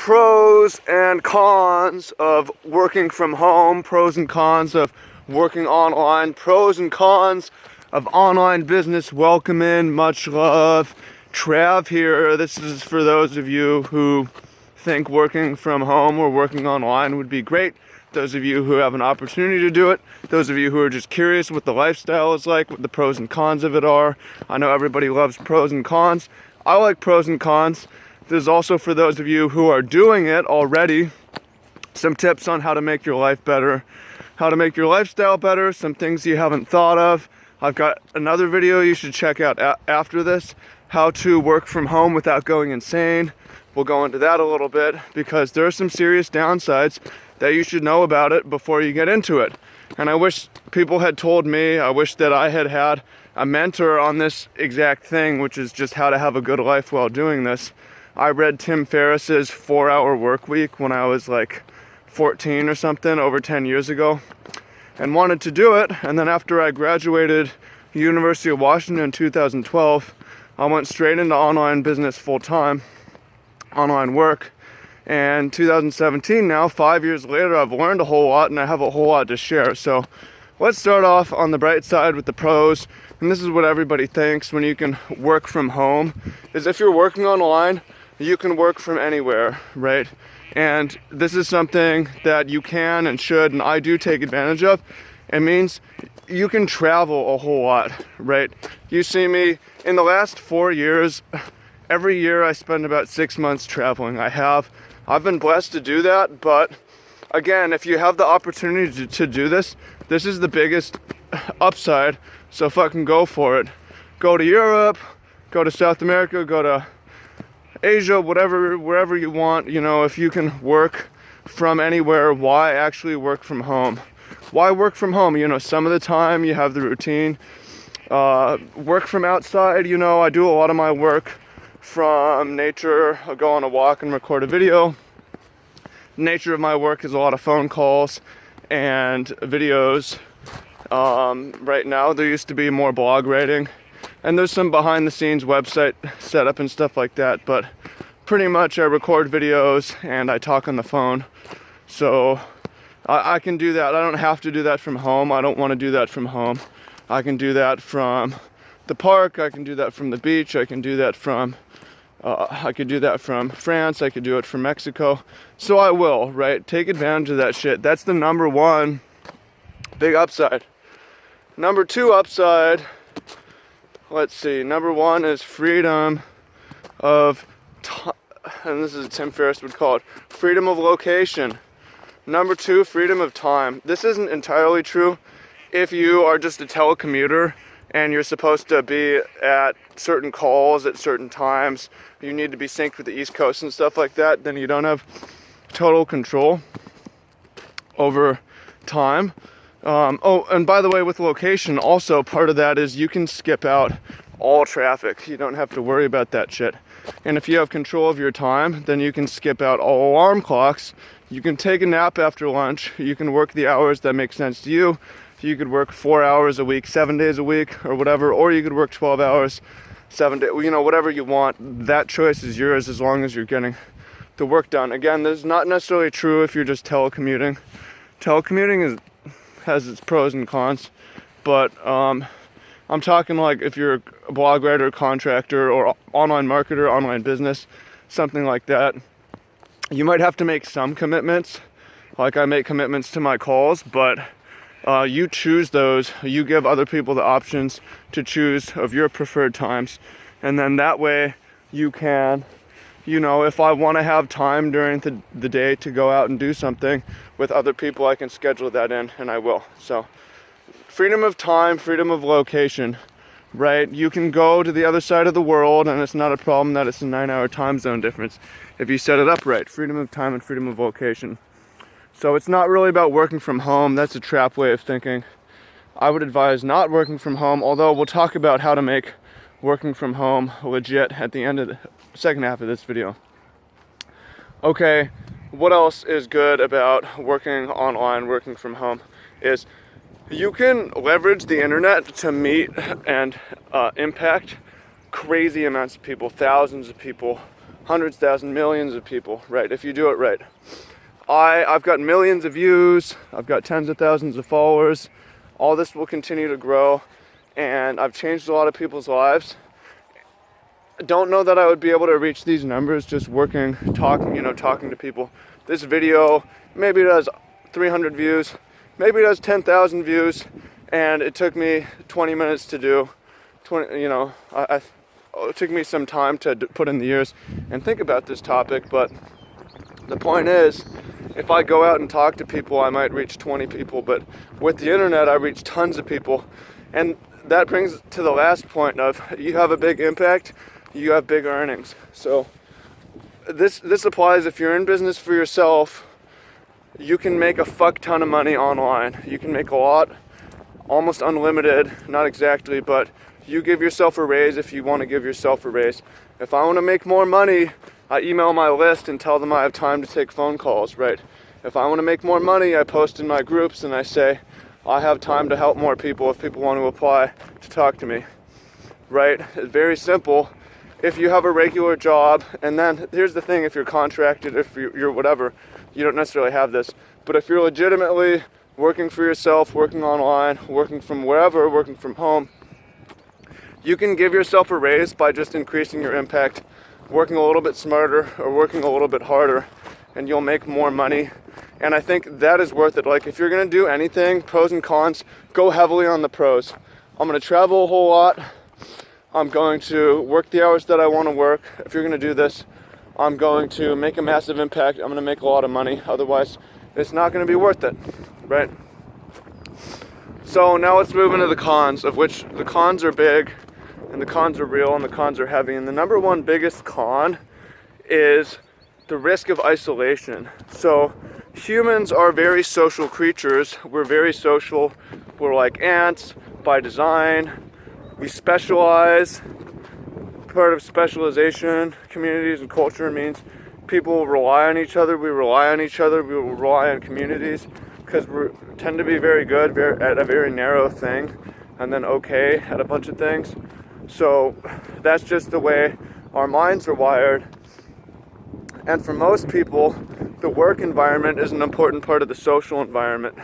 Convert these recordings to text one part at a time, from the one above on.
pros and cons of working from home, pros and cons of working online, pros and cons of online business. Welcome in, much love. Trav here. This is for those of you who think working from home or working online would be great. Those of you who have an opportunity to do it. Those of you who are just curious what the lifestyle is like, what the pros and cons of it are. I know everybody loves pros and cons. I like pros and cons. There's also, for those of you who are doing it already, some tips on how to make your life better, how to make your lifestyle better, some things you haven't thought of. I've got another video you should check out after this, how to work from home without going insane. We'll go into that a little bit because there are some serious downsides that you should know about it before you get into it. And I wish people had told me, I wish that I had had a mentor on this exact thing, which is just how to have a good life while doing this. I read Tim Ferriss's 4-Hour Work Week when I was like 14 or something, over 10 years ago, and wanted to do it. And then after I graduated University of Washington in 2012, I went straight into online business full-time, online work. And 2017 now, 5 years later, I've learned a whole lot and I have a whole lot to share. So let's start off on the bright side with the pros. And this is what everybody thinks when you can work from home, is if you're working online, you can work from anywhere, right? And this is something that you can and should, and I do take advantage of. It means you can travel a whole lot, right? You see me in the last 4 years, every year I spend about 6 months traveling. I've been blessed to do that, but again, if you have the opportunity to do this, this is the biggest upside, so fucking go for it. Go to Europe, go to South America, go to Asia, whatever, wherever you want. You know, if you can work from anywhere, why actually work from home? Why work from home? You know, some of the time you have the routine. Work from outside, you know, I do a lot of my work from nature. I'll go on a walk and record a video. The nature of my work is a lot of phone calls and videos. Right now there used to be more blog writing, and there's some behind the scenes website setup and stuff like that, but pretty much I record videos and I talk on the phone. So I can do that. I don't have to do that from home. I don't want to do that from home. I can do that from the park. I can do that from the beach. I can do that from I could do that from France. I could do it from Mexico. So I will, right? Take advantage of that shit. That's the number one big upside. Number two upside, let's see. Number one is freedom of time, and this is Tim Ferriss would call it freedom of location. Number two, freedom of time. This isn't entirely true if you are just a telecommuter and you're supposed to be at certain calls at certain times. You need to be synced with the East Coast and stuff like that. Then you don't have total control over time. Oh, and by the way, with location, also part of that is you can skip out all traffic. You don't have to worry about that shit. And if you have control of your time, then you can skip out all alarm clocks. You can take a nap after lunch. You can work the hours that make sense to you. You could work 4 hours a week, 7 days a week, or whatever, or you could work 12 hours, 7 days, you know, whatever you want. That choice is yours as long as you're getting the work done. Again, this is not necessarily true if you're just telecommuting. Telecommuting has its pros and cons, but I'm talking like if you're a blog writer, contractor, or online marketer, online business, something like that. You might have to make some commitments, like I make commitments to my calls, but you choose those. You give other people the options to choose of your preferred times, and then that way you can, you know, if I want to have time during the day to go out and do something with other people, I can schedule that in, and I will. So freedom of time, freedom of location, right? You can go to the other side of the world and it's not a problem that it's a 9-hour time zone difference if you set it up right. Freedom of time and freedom of location. So it's not really about working from home. That's a trap way of thinking. I would advise not working from home, although we'll talk about how to make working from home legit at the end of the second half of this video. Okay, what else is good about working online, working from home, is you can leverage the internet to meet and impact crazy amounts of people, thousands of people, hundreds, thousands, millions of people, right? If you do it right. I've got millions of views, I've got tens of thousands of followers. All this will continue to grow, and I've changed a lot of people's lives. I don't know that I would be able to reach these numbers just working, talking to people. This video, maybe it has 300 views, maybe it has 10,000 views, and it took me 20 minutes to do. It took me some time to put in the years and think about this topic, but the point is, if I go out and talk to people, I might reach 20 people, but with the internet, I reach tons of people. And that brings to the last point of, you have a big impact, you have big earnings. So this applies if you're in business for yourself. You can make a fuck ton of money online. You can make a lot, almost unlimited, not exactly, but you give yourself a raise if you want to give yourself a raise. If I want to make more money, I email my list and tell them I have time to take phone calls, right? If I want to make more money, I post in my groups and I say, I have time to help more people if people want to apply to talk to me, right? It's very simple. If you have a regular job, and then here's the thing, if you're contracted, if you're whatever, you don't necessarily have this, but if you're legitimately working for yourself, working online, working from wherever, working from home, you can give yourself a raise by just increasing your impact, working a little bit smarter or working a little bit harder, and you'll make more money. And I think that is worth it. Like, if you're gonna do anything, pros and cons, go heavily on the pros. I'm gonna travel a whole lot. I'm going to work the hours that I wanna work. If you're gonna do this, I'm going to make a massive impact. I'm gonna make a lot of money. Otherwise, it's not gonna be worth it, right? So now let's move into the cons, of which the cons are big, and the cons are real, and the cons are heavy. And the number one biggest con is the risk of isolation. So humans are very social creatures. We're very social. We're like ants by design. We specialize. Part of specialization, communities and culture means people rely on each other. We rely on each other. We rely on communities because we tend to be very good at a very narrow thing and then okay at a bunch of things. So that's just the way our minds are wired. And for most people, the work environment is an important part of the social environment.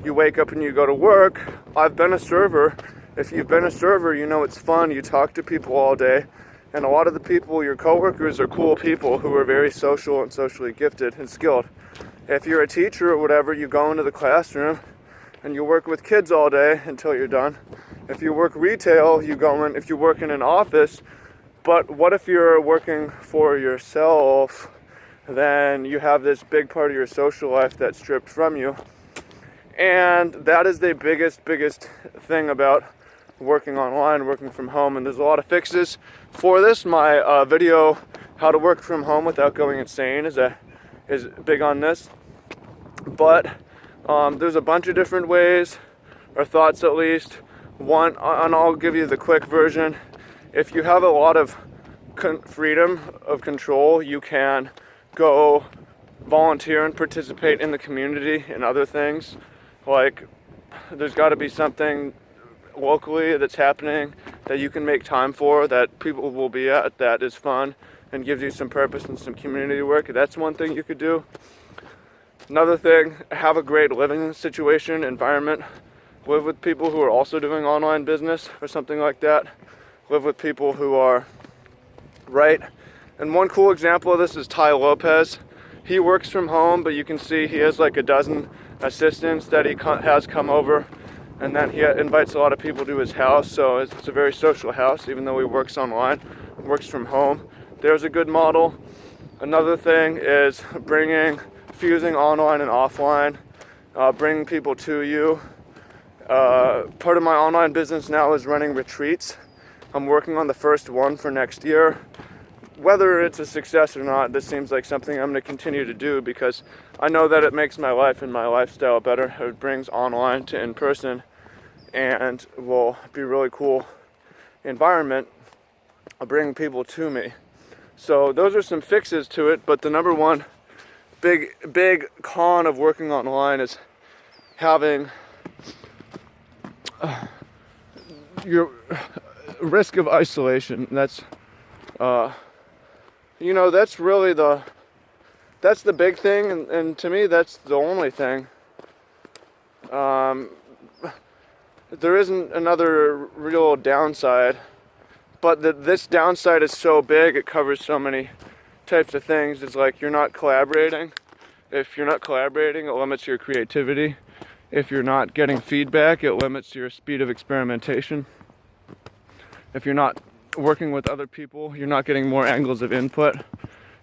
You wake up and you go to work. I've been a server. If you've been a server, you know it's fun. You talk to people all day. And a lot of the people, your coworkers, are cool people who are very social and socially gifted and skilled. If you're a teacher or whatever, you go into the classroom and you work with kids all day until you're done. If you work retail, you go in. If you work in an office, but what if you're working for yourself? Then you have this big part of your social life that's stripped from you. And that is the biggest thing about working online, working from home. And there's a lot of fixes for this. My video, how to work from home without going insane, is big on this. But there's a bunch of different ways, or thoughts at least. One, and I'll give you the quick version. If you have a lot of freedom of control, you can go volunteer and participate in the community and other things. Like, there's got to be something locally that's happening that you can make time for, that people will be at, that is fun and gives you some purpose and some community work. That's one thing you could do. Another thing, have a great living situation, environment. Live with people who are also doing online business or something like that. Live with people who are right. And one cool example of this is Tai Lopez. He works from home, but you can see he has like a dozen assistants that he has come over, and then he invites a lot of people to his house. So it's a very social house, even though he works online, works from home. There's a good model. Another thing is fusing online and offline, bringing people to you. Part of my online business now is running retreats. I'm working on the first one for next year. Whether it's a success or not, this seems like something I'm going to continue to do because I know that it makes my life and my lifestyle better. It brings online to in-person and will be a really cool environment of bringing people to me. So those are some fixes to it, but the number one big con of working online is having your risk of isolation. That's you know, that's the big thing, and to me that's the only thing. There isn't another real downside, but this downside is so big, it covers so many types of things. It's like you're not collaborating. If you're not collaborating, it limits your creativity. If you're not getting feedback, it limits your speed of experimentation. If you're not working with other people, you're not getting more angles of input.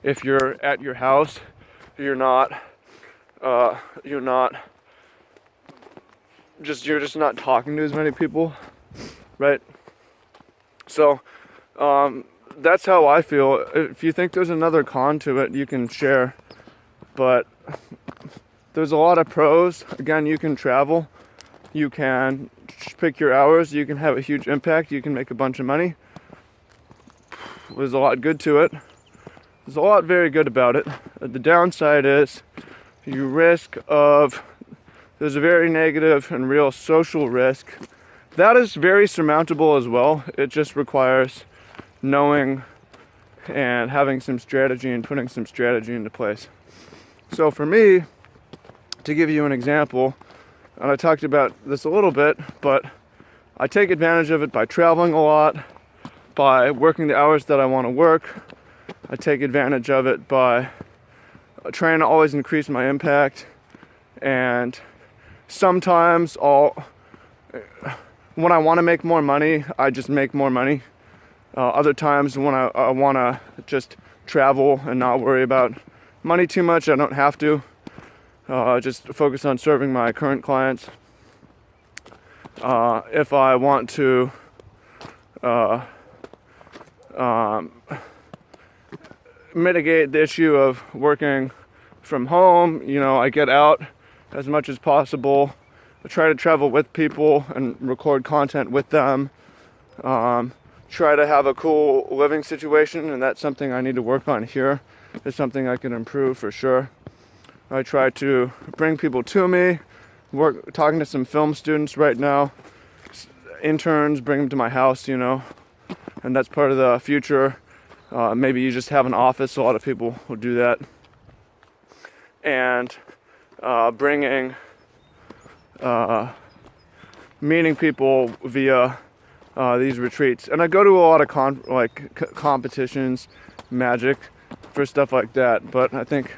If you're at your house, you're just not talking to as many people, right? So that's how I feel. If you think there's another con to it, you can share, but there's a lot of pros. Again, you can travel, you can pick your hours, you can have a huge impact, you can make a bunch of money. There's a lot good to it. There's a lot very good about it. The downside is there's a very negative and real social risk. That is very surmountable as well. It just requires knowing and having some strategy and putting some strategy into place. So for me, to give you an example, and I talked about this a little bit, but I take advantage of it by traveling a lot, by working the hours that I want to work. I take advantage of it by trying to always increase my impact, and sometimes when I want to make more money, I just make more money. Other times when I want to just travel and not worry about money too much, I don't have to. Just focus on serving my current clients. If I want to mitigate the issue of working from home, you know, I get out as much as possible. I try to travel with people and record content with them. Try to have a cool living situation, and that's something I need to work on here. It's something I can improve for sure. I try to bring people to me. Talking to some film students right now, interns, bring them to my house, you know, and that's part of the future. Maybe you just have an office. A lot of people will do that. And meeting people via these retreats. And I go to a lot of competitions, magic, for stuff like that. But I think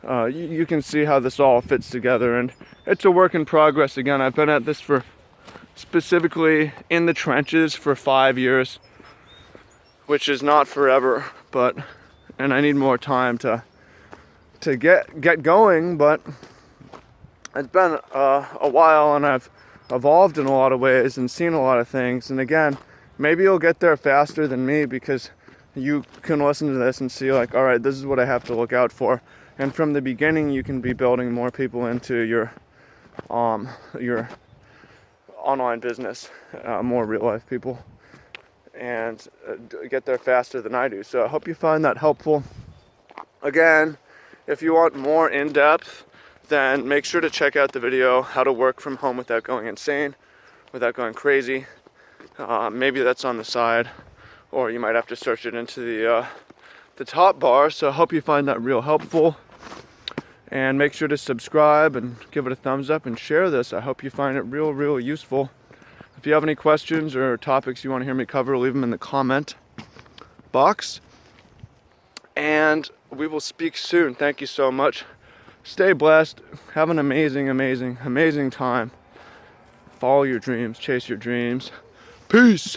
you can see how this all fits together. And it's a work in progress. Again, I've been at this for specifically in the trenches for 5 years, which is not forever, and I need more time to get going, but it's been a while, and I've evolved in a lot of ways and seen a lot of things. And again, maybe you'll get there faster than me because you can listen to this and see like, all right, this is what I have to look out for. And from the beginning, you can be building more people into your online business, more real life people, and get there faster than I do. So I hope you find that helpful. Again, if you want more in-depth, then make sure to check out the video, how to work from home without going insane, without going crazy. Maybe that's on the side, or you might have to search it into the top bar. So I hope you find that real helpful. And make sure to subscribe and give it a thumbs up and share this. I hope you find it real useful. If you have any questions or topics you want to hear me cover, leave them in the comment box. And we will speak soon. Thank you so much. Stay blessed. Have an amazing time. Follow your dreams. Chase your dreams. Peace.